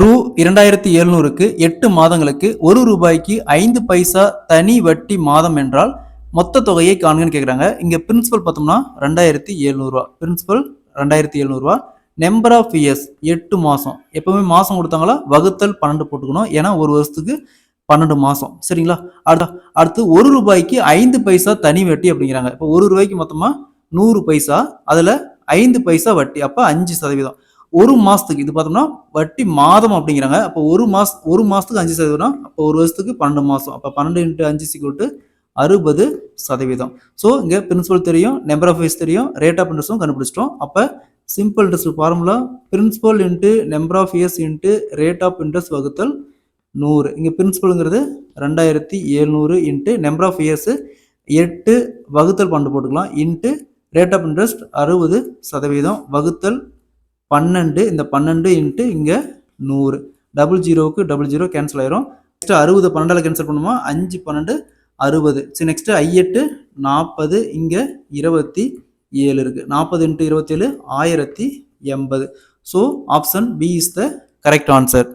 ரூ. 2700க்கு 8 மாதங்களுக்கு ரூ. 1க்கு 5 பைசா தனி வட்டி மாதம் என்றால் மொத்த தொகையை காண்கன்னு கேட்குறாங்க. இங்கே பிரின்சிபல் பார்த்தோம்னா ரூ. 2700. பிரின்சிபல் ரூ. 2700. நம்பர் ஆஃப் இயர்ஸ் 8 மாதம். எப்பவுமே மாதம் கொடுத்தாங்களா வகுத்தல் 12 போட்டுக்கணும். ஏன்னா ஒரு வருஷத்துக்கு 12 மாதம். சரிங்களா? அடுத்து ரூ. 1க்கு 5 பைசா தனி வட்டி அப்படிங்கிறாங்க. இப்போ ரூபாய்க்கு மொத்தமாக 100 பைசா, அதில் 5 பைசா வட்டி, அப்போ 5%. ஒரு மாசத்துக்கு இது பார்த்தோம்னா வட்டி மாதம் அப்படிங்கிறாங்க. அப்போ ஒரு மாசத்துக்கு 5%. அப்போ ஒரு வருஷத்துக்கு 12 மாசம். அப்போ 12 × 5 60%. ஸோ இங்கே பிரின்சிபல் தெரியும், நம்பர் ஆஃப் இயர்ஸ் தெரியும், ரேட் ஆஃப் இன்ட்ரெஸ்ட்டும் கண்டுபிடிச்சிட்டோம். அப்போ simple interest formula principal into number of years into rate of interest வகுத்தல் 100. இங்கே பிரின்சிபலுங்கிறது 2700 இன்ட்டு நம்பர் ஆஃப் இயர்ஸ் 8 வகுத்தல் 12 போட்டுக்கலாம் இன்ட்டு ரேட் ஆஃப் இன்ட்ரெஸ்ட் 60% வகுத்தல் 12. இந்த 12 இன்ட்டு இங்கே 100. 00க்கு 00 கேன்சல் ஆயிரும். நெக்ஸ்ட் 60 12 கேன்சல் பண்ணுமா? 5 12 60. சரி, நெக்ஸ்ட் I8 40, இங்கே 27 இருக்கு. 40 × 27 1080. So option B is the correct answer.